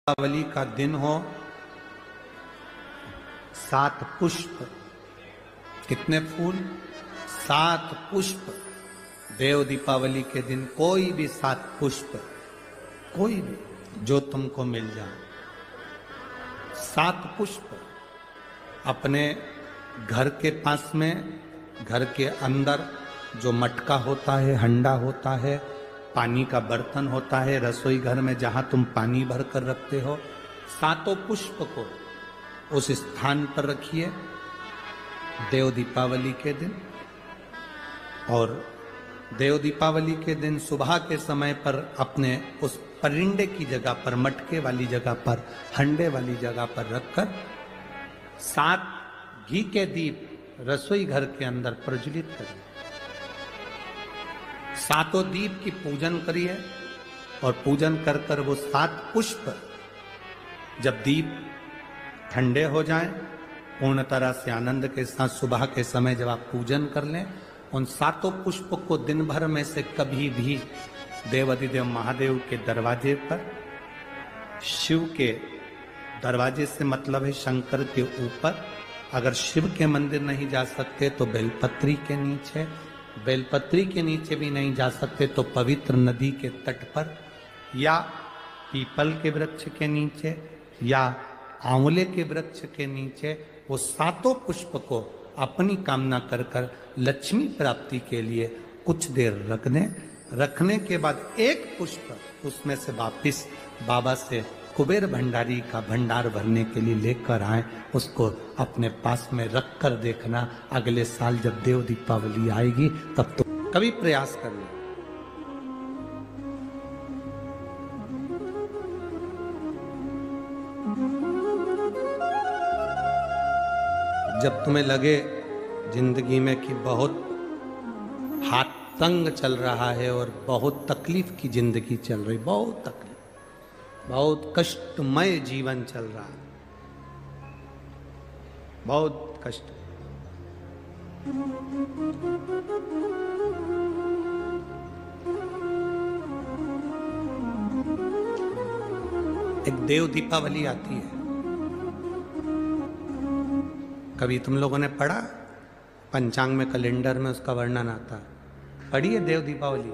दीपावली का दिन हो, 7 पुष्प, कितने फूल? 7 पुष्प। देव दीपावली के दिन कोई भी 7 पुष्प, कोई भी जो तुमको मिल जाए, 7 पुष्प अपने घर के पास में, घर के अंदर जो मटका होता है, हंडा होता है, पानी का बर्तन होता है, रसोई घर में जहां तुम पानी भर कर रखते हो, 7 पुष्प को उस स्थान पर रखिए देव दीपावली के दिन। और देव दीपावली के दिन सुबह के समय पर अपने उस परिंडे की जगह पर, मटके वाली जगह पर, हंडे वाली जगह पर रखकर 7 घी के दीप रसोई घर के अंदर प्रज्वलित करिए। 7 दीप की पूजन करिए और पूजन कर कर वो 7 पुष्प जब दीप ठंडे हो जाएं, पूर्ण तरह से आनंद के साथ सुबह के समय जब आप पूजन कर लें, उन 7 पुष्प को दिन भर में से कभी भी देवाधिदेव महादेव के दरवाजे पर, शिव के दरवाजे से मतलब है शंकर के ऊपर, अगर शिव के मंदिर नहीं जा सकते तो बेलपत्री के नीचे, बेलपत्री के नीचे भी नहीं जा सकते तो पवित्र नदी के तट पर, या पीपल के वृक्ष के नीचे, या आंवले के वृक्ष के नीचे वो 7 पुष्प को अपनी कामना कर कर लक्ष्मी प्राप्ति के लिए कुछ देर रख दें। रखने के बाद एक पुष्प उसमें से वापिस बाबा से कुबेर भंडारी का भंडार भरने के लिए लेकर आए, उसको अपने पास में रख कर देखना, अगले साल जब देव दीपावली आएगी तब तो कभी प्रयास करना। जब तुम्हें लगे जिंदगी में कि बहुत हाथ तंग चल रहा है और बहुत तकलीफ की जिंदगी चल रही, बहुत तकलीफ, बहुत कष्टमय जीवन चल रहा है, बहुत कष्ट, एक देव दीपावली आती है। कभी तुम लोगों ने पढ़ा? पंचांग में, कैलेंडर में उसका वर्णन आता है। पढ़िए देव दीपावली?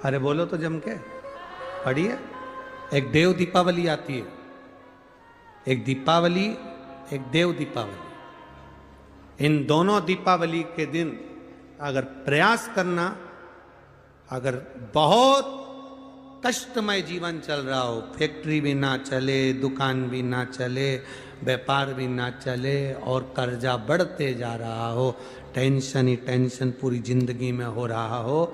अरे बोलो तो जम के, पढ़िए। एक देव दीपावली आती है, एक दीपावली, एक देव दीपावली। इन दोनों दीपावली के दिन अगर प्रयास करना, अगर बहुत कष्टमय जीवन चल रहा हो, फैक्ट्री भी ना चले, दुकान भी ना चले, व्यापार भी ना चले और कर्जा बढ़ते जा रहा हो, टेंशन ही टेंशन पूरी जिंदगी में हो रहा हो,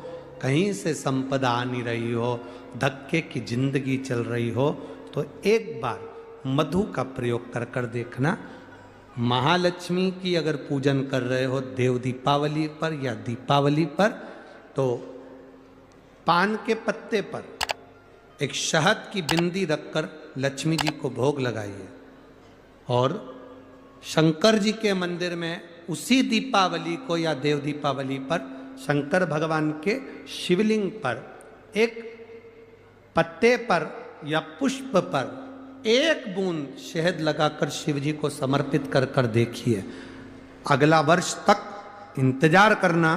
कहीं से संपदा आ नहीं रही हो, धक्के की जिंदगी चल रही हो, तो एक बार मधु का प्रयोग कर कर देखना। महालक्ष्मी की अगर पूजन कर रहे हो देव दीपावली पर या दीपावली पर, तो पान के पत्ते पर एक शहद की बिंदी रखकर लक्ष्मी जी को भोग लगाइए और शंकर जी के मंदिर में उसी दीपावली को या देव दीपावली पर शंकर भगवान के शिवलिंग पर एक पत्ते पर या पुष्प पर एक बूंद शहद लगाकर शिव जी को समर्पित कर कर देखिए। अगला वर्ष तक इंतजार करना,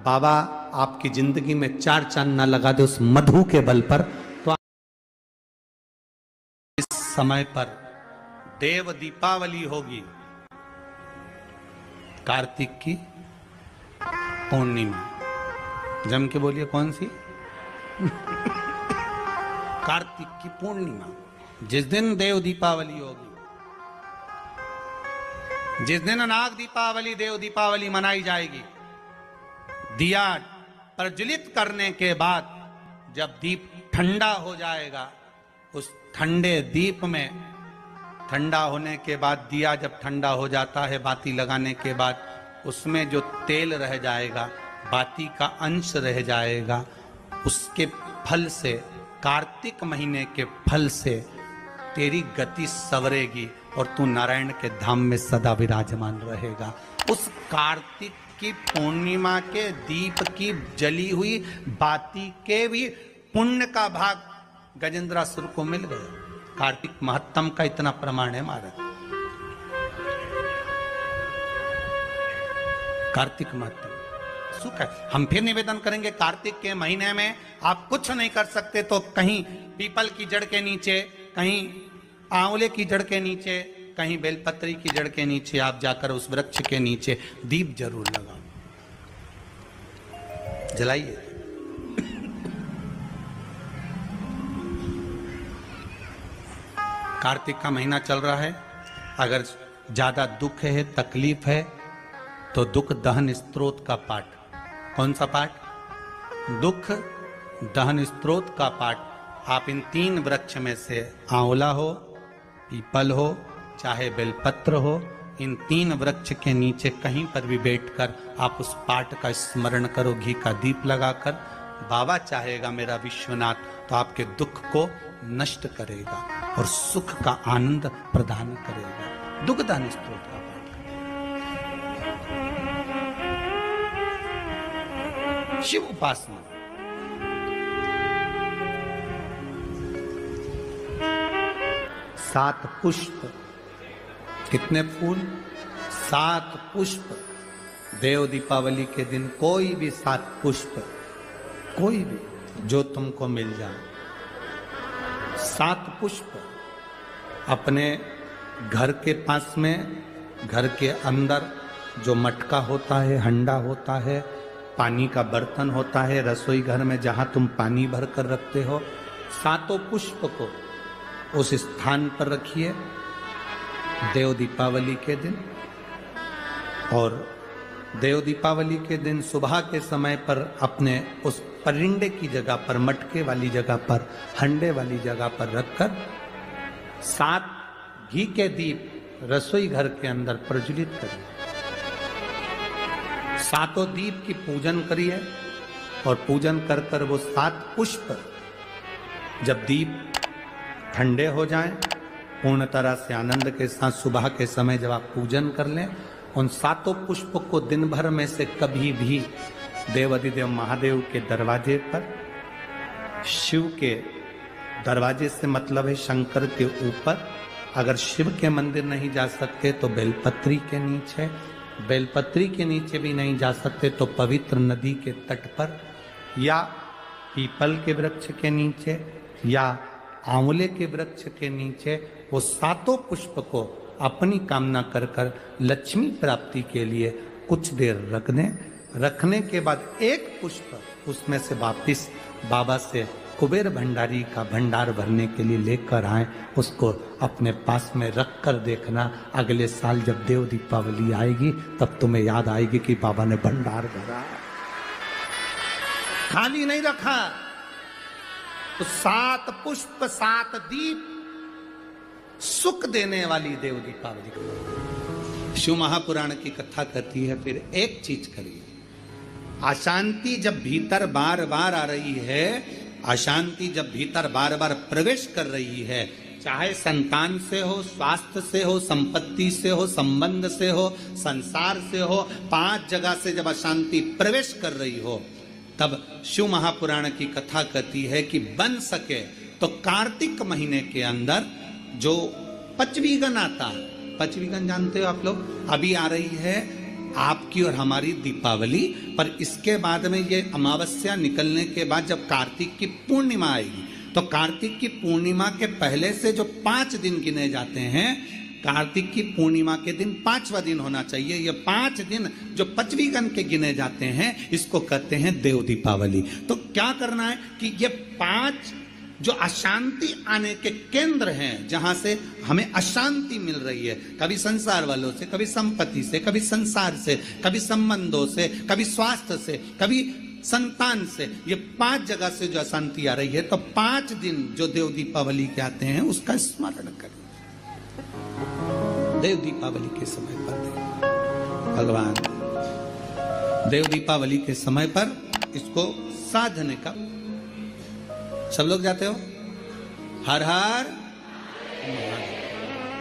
बाबा आपकी जिंदगी में 4 चांद ना लगा दे उस मधु के बल पर, तो इस समय पर देव दीपावली होगी, कार्तिक की पूर्णिमा। जम के बोलिए कौन सी? कार्तिक की पूर्णिमा, जिस दिन देव दीपावली होगी, जिस दिन नाग दीपावली, देव दीपावली मनाई जाएगी। दिया प्रज्वलित करने के बाद जब दीप ठंडा हो जाएगा, उस ठंडे दीप में, ठंडा होने के बाद दिया जब ठंडा हो जाता है, बाती लगाने के बाद उसमें जो तेल रह जाएगा, बाती का अंश रह जाएगा, उसके फल से, कार्तिक महीने के फल से तेरी गति सवरेगी और तू नारायण के धाम में सदा विराजमान रहेगा। उस कार्तिक की पूर्णिमा के दीप की जली हुई बाती के भी पुण्य का भाग गजेंद्रासुर को मिल गया। कार्तिक महत्तम का इतना प्रमाण है महाराज। कार्तिक महत्तम सुख है। हम फिर निवेदन करेंगे, कार्तिक के महीने में आप कुछ नहीं कर सकते तो कहीं पीपल की जड़ के नीचे, कहीं आंवले की जड़ के नीचे, कहीं बेलपत्री की जड़ के नीचे आप जाकर उस वृक्ष के नीचे दीप जरूर लगाओ, जलाइए। कार्तिक का महीना चल रहा है, अगर ज्यादा दुख है, तकलीफ है, तो दुख दहन स्त्रोत का पाठ। कौन सा पाठ? दुख दहन स्त्रोत का पाठ आप इन 3 वृक्ष में से, आंवला हो, पीपल हो, चाहे बेलपत्र हो, इन 3 वृक्ष के नीचे कहीं पर भी बैठकर आप उस पाठ का स्मरण करो, घी का दीप लगाकर। बाबा चाहेगा मेरा विश्वनाथ तो आपके दुख को नष्ट करेगा और सुख का आनंद प्रदान करेगा। दुख दहन स्त्रोत का पाठ। शिव उपासना। सात पुष्प, कितने फूल? 7 पुष्प। देव दीपावली के दिन कोई भी 7 पुष्प, कोई भी जो तुमको मिल जाए, 7 पुष्प अपने घर के पास में, घर के अंदर जो मटका होता है, हंडा होता है, पानी का बर्तन होता है, रसोई घर में जहां तुम पानी भर कर रखते हो, 7 पुष्प को उस स्थान पर रखिए देव दीपावली के दिन। और देव दीपावली के दिन सुबह के समय पर अपने उस परिंडे की जगह पर, मटके वाली जगह पर, हंडे वाली जगह पर रखकर 7 घी के दीप रसोई घर के अंदर प्रज्वलित करिए। 7 दीप की पूजन करिए और पूजन कर कर वो 7 पुष्प जब दीप ठंडे हो जाएं, पूर्ण तरह से आनंद के साथ सुबह के समय जब आप पूजन कर लें, उन 7 पुष्प को दिन भर में से कभी भी देवाधिदेव महादेव के दरवाजे पर, शिव के दरवाजे से मतलब है शंकर के ऊपर, अगर शिव के मंदिर नहीं जा सकते तो बेलपत्री के नीचे, बेलपत्री के नीचे भी नहीं जा सकते तो पवित्र नदी के तट पर, या पीपल के वृक्ष के नीचे, या आंवले के वृक्ष के नीचे वो 7 पुष्प को अपनी कामना कर कर लक्ष्मी प्राप्ति के लिए कुछ देर रख दें। रखने के बाद 1 पुष्प उसमें से वापिस बाबा से कुबेर भंडारी का भंडार भरने के लिए लेकर आए, उसको अपने पास में रख कर देखना। अगले साल जब देव दीपावली आएगी तब तुम्हें याद आएगी कि बाबा ने भंडार भरा, खाली नहीं रखा। तो 7 पुष्प 7 दीप, सुख देने वाली देव दीपावली। शिव महापुराण की कथा कहती है, फिर एक चीज करिए, अशांति जब भीतर बार बार आ रही है, अशांति जब भीतर बार बार प्रवेश कर रही है, चाहे संतान से हो, स्वास्थ्य से हो, संपत्ति से हो, संबंध से हो, संसार से हो, 5 जगह से जब अशांति प्रवेश कर रही हो, तब शिव महापुराण की कथा कहती है कि बन सके तो कार्तिक महीने के अंदर जो पचवीगन आता है, पचवीगन जानते हो आप लोग, अभी आ रही है आपकी और हमारी दीपावली, पर इसके बाद में ये अमावस्या निकलने के बाद जब कार्तिक की पूर्णिमा आएगी, तो कार्तिक की पूर्णिमा के पहले से जो 5 दिन गिने जाते हैं, कार्तिक की पूर्णिमा के दिन 5वां दिन होना चाहिए। ये 5 दिन जो पचवीगन के गिने जाते हैं, इसको कहते हैं देव दीपावली। तो क्या करना है कि ये 5 जो अशांति आने के केंद्र हैं, जहां से हमें अशांति मिल रही है, कभी संसार वालों से, कभी संपत्ति से, कभी संसार से, कभी संबंधों से, कभी स्वास्थ्य से, कभी संतान से, ये 5 जगह से जो अशांति आ रही है, तो 5 दिन जो देव दीपावली के आते हैं उसका स्मरण करें। देव दीपावली के समय पर भगवान देव दीपावली के समय पर इसको साधने का, सब लोग जाते हो हर हर।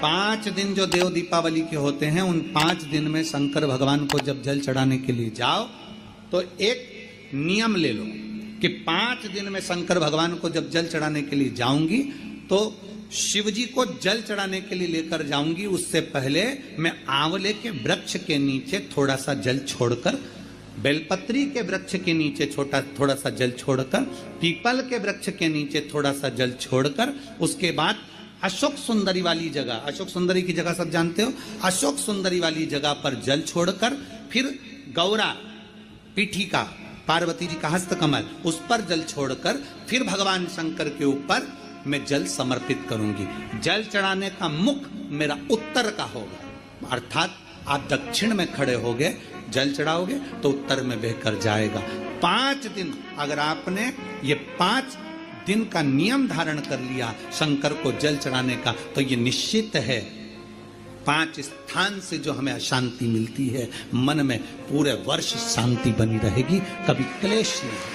5 दिन जो देव दीपावली के होते हैं, उन 5 दिन में शंकर भगवान को जब जल चढ़ाने के लिए जाओ तो एक नियम ले लो कि 5 दिन में शंकर भगवान को जब जल चढ़ाने के लिए जाऊंगी तो शिव जी को जल चढ़ाने के लिए लेकर जाऊंगी, उससे पहले मैं आंवले के वृक्ष के नीचे थोड़ा सा जल छोड़कर, बेलपत्री के वृक्ष के नीचे थोड़ा सा जल छोड़कर, पीपल के वृक्ष के नीचे थोड़ा सा जल छोड़कर, उसके बाद अशोक सुंदरी वाली जगह, अशोक सुंदरी की जगह सब जानते हो, अशोक सुंदरी वाली जगह पर जल छोड़कर, फिर गौरा पीठिका पार्वती जी का हस्त कमल उस पर जल छोड़कर, फिर भगवान शंकर के ऊपर मैं जल समर्पित करूंगी। जल चढ़ाने का मुख मेरा उत्तर का होगा, अर्थात आप दक्षिण में खड़े होगे, जल चढ़ाओगे तो उत्तर में बहकर जाएगा। 5 दिन अगर आपने ये 5 दिन का नियम धारण कर लिया शंकर को जल चढ़ाने का, तो ये निश्चित है 5 स्थान से जो हमें अशांति मिलती है मन में, पूरे वर्ष शांति बनी रहेगी, कभी क्लेश नहीं।